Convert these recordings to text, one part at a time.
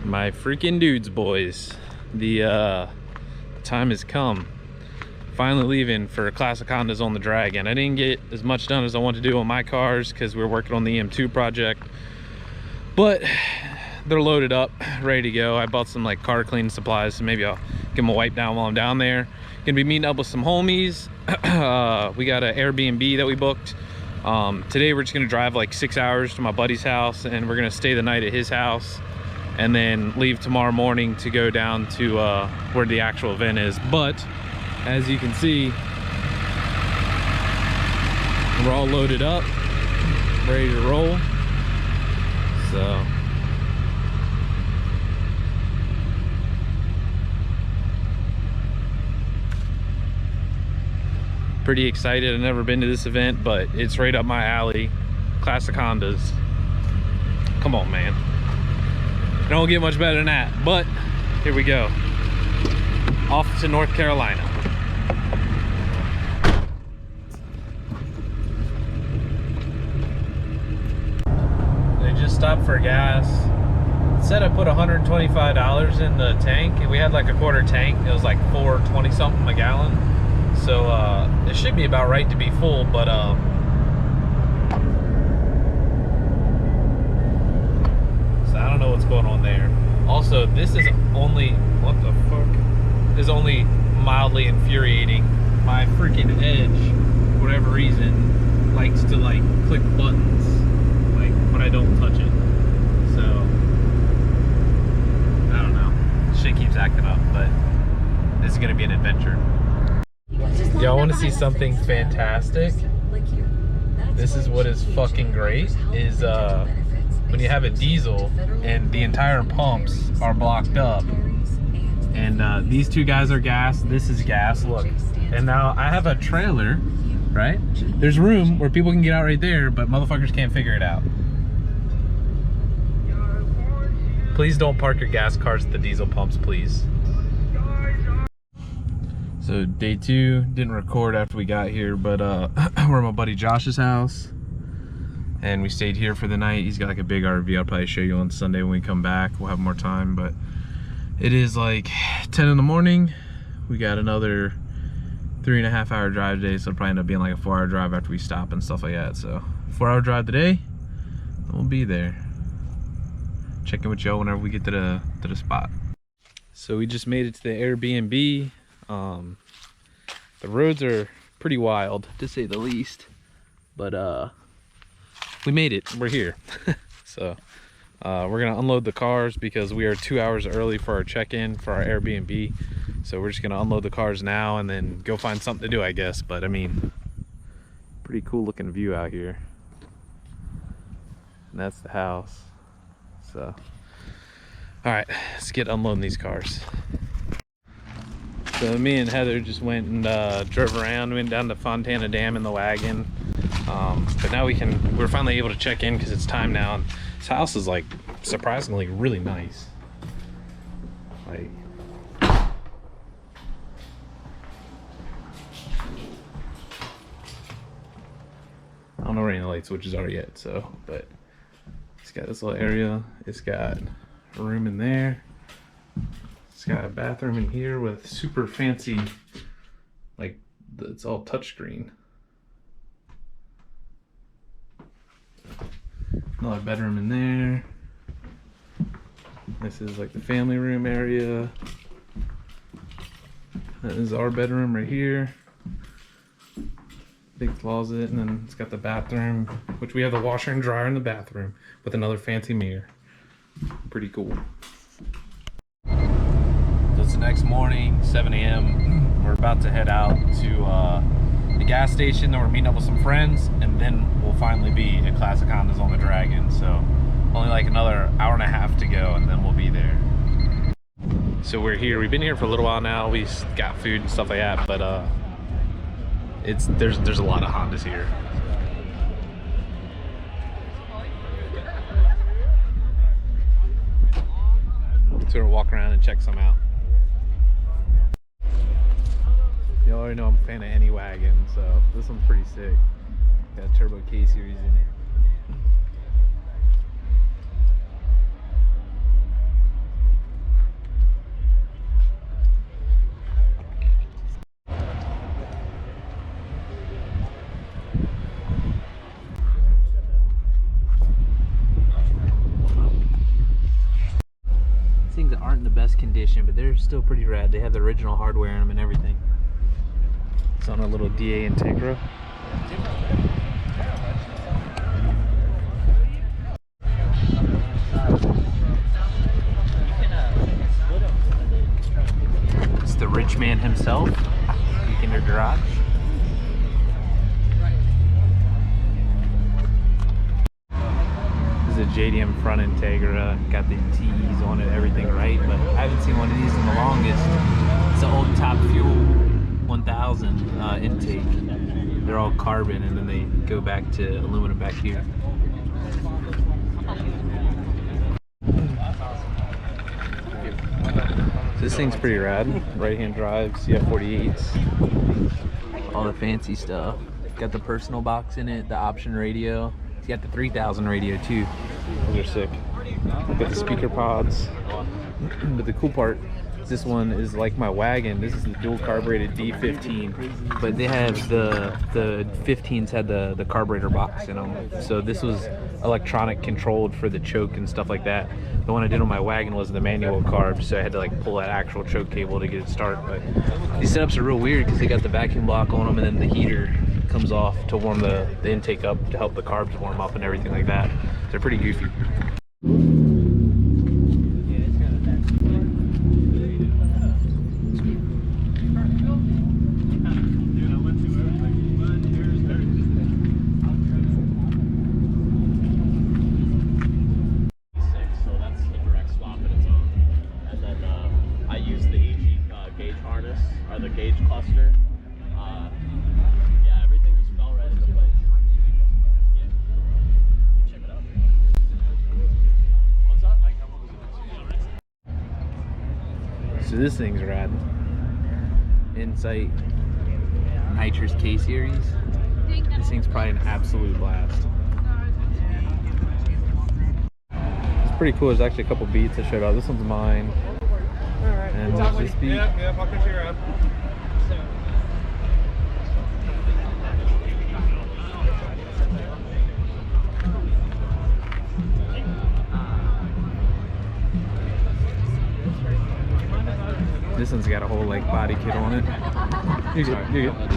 My freaking dudes, boys. The time has come. Finally leaving for Classic Hondas on the Dragon. I didn't get as much done as I wanted to do on my cars because we were working on the EM2 project. But they're loaded up, ready to go. I bought some like car cleaning supplies, so maybe I'll give them a wipe down while I'm down there. Gonna be meeting up with some homies. We got an Airbnb that we booked. Today we're just gonna drive like 6 hours to my buddy's house, and we're gonna stay the night at his house, and then leave tomorrow morning to go down to where the actual event is. But as you can see, we're all loaded up, ready to roll. So pretty excited. I've never been to this event, but it's right up my alley. Classic Hondas. Come on, man. It don't get much better than that. But here we go. Off to North Carolina. They just stopped for gas. It said I put $125 in the tank, and we had like a quarter tank. It was like $4.20 something a gallon. So it should be about right to be full, but so I don't know what's going on there. Also, this is only, what the fuck, is only mildly infuriating. My freaking Edge, for whatever reason, likes to like click buttons like when I don't touch it. So I don't know, shit keeps acting up, but this is gonna be an adventure. Y'all want to see something fantastic? This is what is fucking great, is when you have a diesel and the entire pumps are blocked up, and these two guys are gas, this is gas, look. And now I have a trailer, right? There's room where people can get out right there, but motherfuckers can't figure it out. Please don't park your gas cars at the diesel pumps, please. So day 2, didn't record after we got here, but we're at my buddy Josh's house, and we stayed here for the night. He's got like a big RV. I'll probably show you on Sunday when we come back. We'll have more time, but it is like 10 in the morning. We got another 3.5 hour drive today, so it'll probably end up being like a 4 hour drive after we stop and stuff like that. So 4 hour drive today, and we'll be there. Check in with y'all whenever we get to the spot. So we just made it to the Airbnb. The roads are pretty wild, to say the least, but we made it. We're here. So we're gonna unload the cars because we are 2 hours early for our check-in for our Airbnb. So we're just gonna unload the cars now and then go find something to do, I guess. But I mean, pretty cool looking view out here, and that's the house. So all right, let's get unloading these cars. So me and Heather just went and drove around, went down to Fontana Dam in the wagon. But now we're finally able to check in because it's time now. And this house is like surprisingly really nice. Like, I don't know where any of the light switches are yet, so, but it's got this little area. It's got a room in there. It's got a bathroom in here with super fancy, like, it's all touchscreen. Another bedroom in there. This is like the family room area. That is our bedroom right here. Big closet, and then it's got the bathroom, which we have the washer and dryer in the bathroom with another fancy mirror. Pretty cool. It's the next morning, 7 a.m. We're about to head out to the gas station. Then we're meeting up with some friends, and then we'll finally be at Classic Hondas on the Dragon. So only like another hour and a half to go, and then we'll be there. So we're here. We've been here for a little while now. We got food and stuff like that, but there's a lot of Hondas here. So we'll walk around and check some out. You already know I'm a fan of any wagon, so this one's pretty sick. Got a turbo K series in it. aren't in the best condition, but they're still pretty rad. They have the original hardware in them and everything. It's on a little DA Integra. It's the rich man himself, in their garage. This is a JDM front Integra, got the T's on it, everything right, but I haven't seen one of these in the longest. It's an old Top Fuel 1000 intake. They're all carbon and then they go back to aluminum back here. This thing's pretty rad. Right-hand drive, CF48s, all the fancy stuff. Got the personal box in it, the option radio. It's got the 3000 radio too. Those are sick. Got the speaker pods. But the cool part is this one is like my wagon. This is the dual carbureted D15, but they have the 15s had the carburetor box in them. So this was electronic controlled for the choke and stuff like that. The one I did on my wagon was the manual carb, so I had to like pull that actual choke cable to get it started. But these setups are real weird because they got the vacuum block on them and then the heater comes off to warm the intake up to help the carbs warm up and everything like that. They're pretty goofy. The gauge cluster. Yeah, everything just fell right into place. Yeah. Check it out. What's that? So this thing's rad. Insight Nitrous K series. This thing's probably an absolute blast. It's pretty cool. There's actually a couple beats I showed up. This one's mine. And there's this beat. Yeah, I'll catch you around. This one's got a whole like body kit on it. You're good. You're good.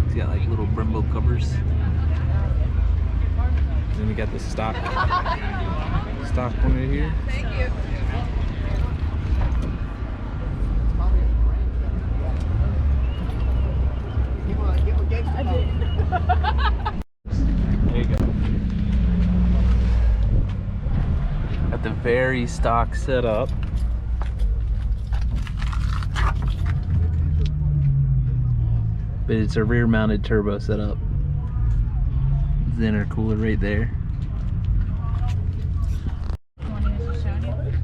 It's got like little Brembo covers. Then we got the stock one right here. Thank you. I did. There you go. Got the very stock setup. But it's a rear mounted turbo setup. The intercooler right there.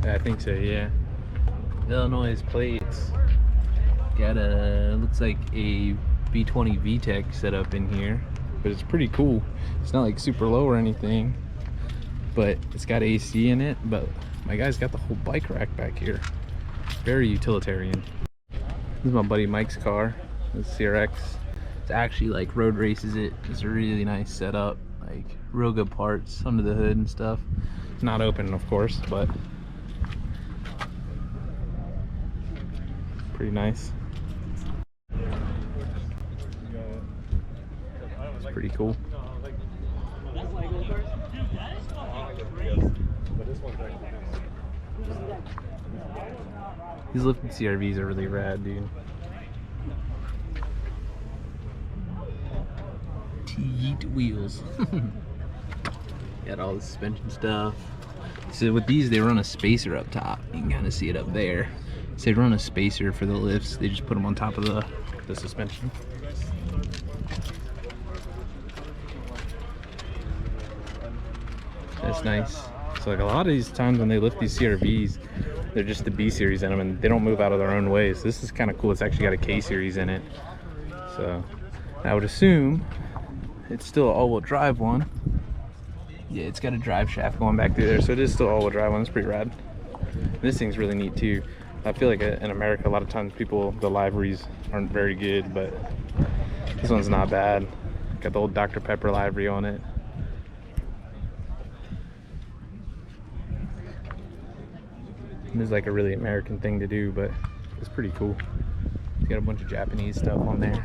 I think so, yeah. Illinois plates. Got a, looks like a V20 VTEC setup in here, but it's pretty cool. It's not like super low or anything, but it's got AC in it. But my guy's got the whole bike rack back here. Very utilitarian. This is my buddy Mike's car, the CRX. It's actually like road races it. It's a really nice setup, like real good parts under the hood and stuff. It's not open, of course, but pretty nice. It's pretty cool. These lifted CRVs are really rad, dude. Yeet wheels. Got all the suspension stuff. So with these, they run a spacer up top. You can kind of see it up there. So they run a spacer for the lifts. They just put them on top of the suspension. That's nice. So like a lot of these times when they lift these CRVs, they're just the B series in them and they don't move out of their own way. So this is kind of cool. It's actually got a K series in it. So I would assume it's still an all-wheel drive one. Yeah, it's got a drive shaft going back through there, so it is still all-wheel drive one. It's pretty rad. And this thing's really neat too. I feel like in America, a lot of times the liveries aren't very good, but this one's not bad. Got the old Dr. Pepper livery on it. This is like a really American thing to do, but it's pretty cool. It's got a bunch of Japanese stuff on there.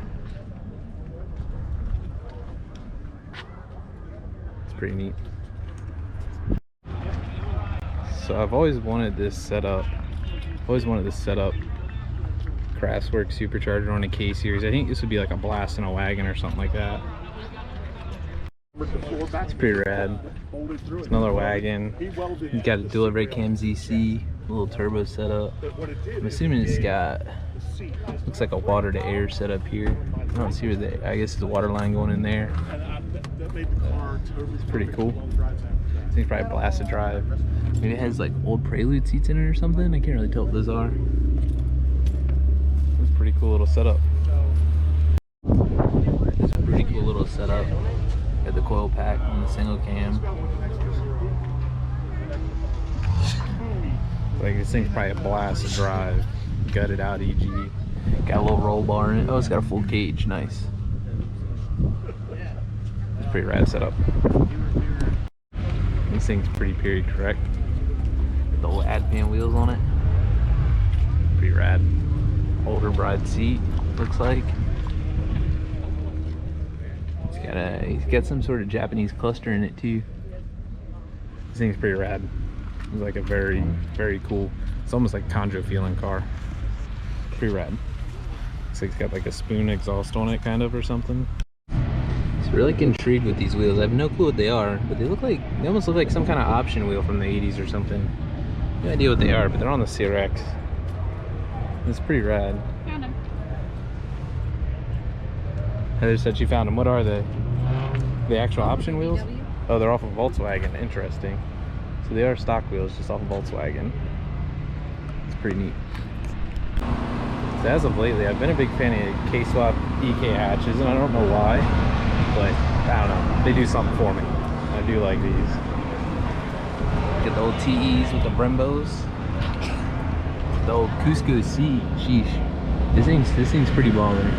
It's pretty neat. So I've always wanted this setup. Craftswork supercharger on a K series. I think this would be like a blast in a wagon or something like that. It's pretty rad. It's another wagon. It's got a dual brake cam ZC, a little turbo setup. I'm assuming it's got, looks like a water to air setup here. I don't see where the, I guess there's a water line going in there. It's pretty cool. I think it's probably a blast to drive. Maybe it has like old Prelude seats in it or something. I can't really tell what those are. It's a pretty cool little setup. It's a pretty cool little setup. Got the coil pack on the single cam. Like this thing's probably a blast to drive. Gutted out EG. Got a little roll bar in it. Oh, it's got a full cage. Nice. It's a pretty rad setup. This thing's pretty period correct. With the old Adpan wheels on it. Pretty rad. Older bride seat, looks like. He's got some sort of Japanese cluster in it too. This thing's pretty rad. It's like a very, very cool, it's almost like Conjo feeling car. Pretty rad. Looks like it's got like a spoon exhaust on it kind of or something. It's really intrigued with these wheels. I have no clue what they are, but they almost look like some kind of option wheel from the 80s or something. No idea what they are, but they're on the CRX. It's pretty rad. Found them. Heather said she found them. What are they? The actual option wheels? Oh, they're off of Volkswagen. Interesting. So they are stock wheels, just off of Volkswagen. It's pretty neat. So as of lately, I've been a big fan of K-Swap EK hatches, and I don't know why, but I don't know. They do something for me. I do like these. Get the old TEs with the Brembos. The old Cusco C. Sheesh. This thing's pretty baller.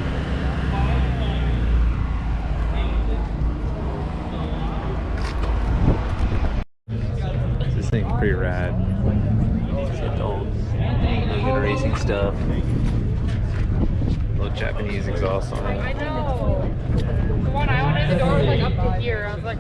This thing's pretty rad. It's got the old good racing stuff. Little Japanese exhaust on it. I know. The one I wanted, the door was like up to here. I was like,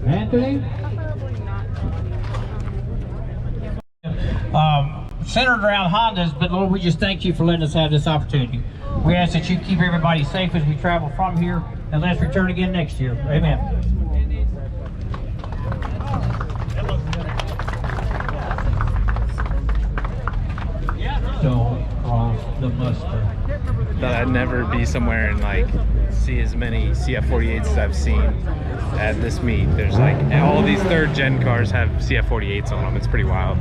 Anthony? Centered around Hondas, but Lord, we just thank you for letting us have this opportunity. We ask that you keep everybody safe as we travel from here, and let's return again next year. Amen. Don't cross the mustard. Thought I'd never be somewhere and like see as many CF48s as I've seen at this meet. There's like all these third gen cars have CF48s on them. It's pretty wild.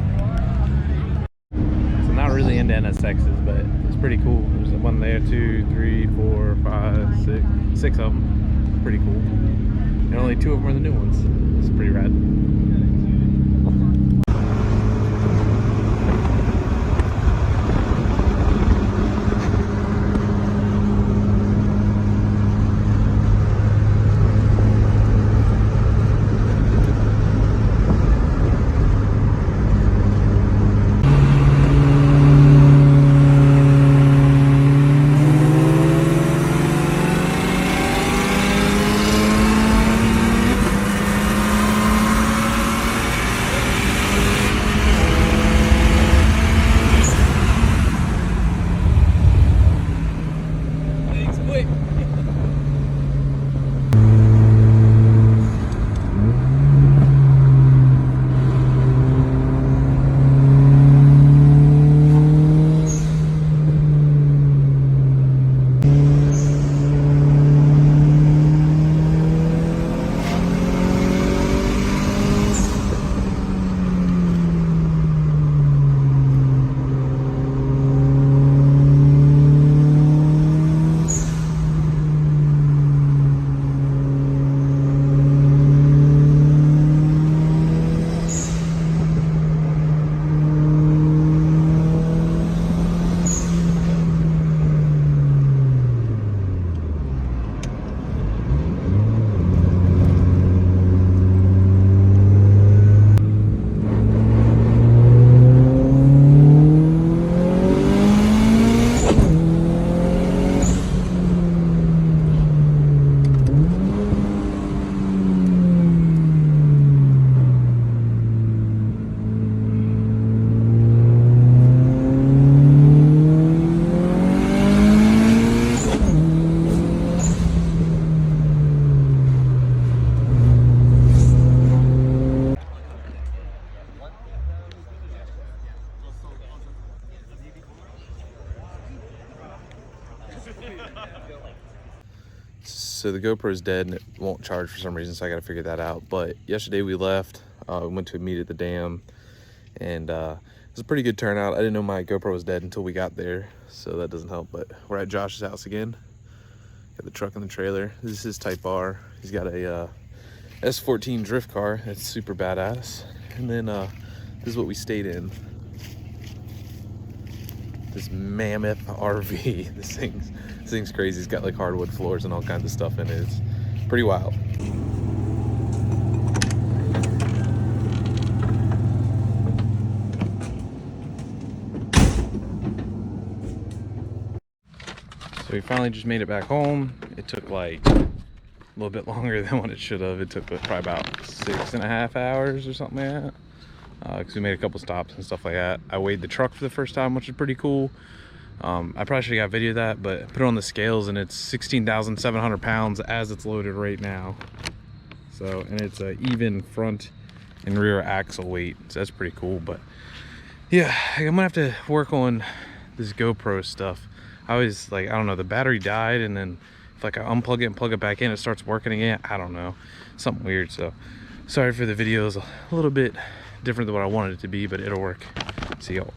So not really into NSXs, but it's pretty cool. There's one there, 2, 3, 4, 5, 6 of them. Pretty cool. And only 2 of them are the new ones. It's pretty rad. so the GoPro's dead and it won't charge for some reason, so I gotta figure that out. But yesterday we left, we went to a meet at the dam, and it was a pretty good turnout. I didn't know my GoPro was dead until we got there, so that doesn't help. But we're at Josh's house again. Got the truck and the trailer. This is his Type R. He's got a S14 drift car. It's super badass. And then this is what we stayed in. This mammoth RV. This thing's crazy. It's got like hardwood floors and all kinds of stuff in it. It's pretty wild. So we finally just made it back home. It took like a little bit longer than what it should have. It took probably about 6.5 hours or something like that. Because we made a couple stops and stuff like that. I weighed the truck for the first time, which is pretty cool. I probably should have got video of that, but put it on the scales and it's 16,700 pounds as it's loaded right now. So, and it's a even front and rear axle weight, so that's pretty cool. But yeah, I'm gonna have to work on this GoPro stuff. I always, like, I don't know, the battery died, and then if like I unplug it and plug it back in, it starts working again. I don't know, something weird. So sorry for the videos, a little bit different than what I wanted it to be, but it'll work. See y'all.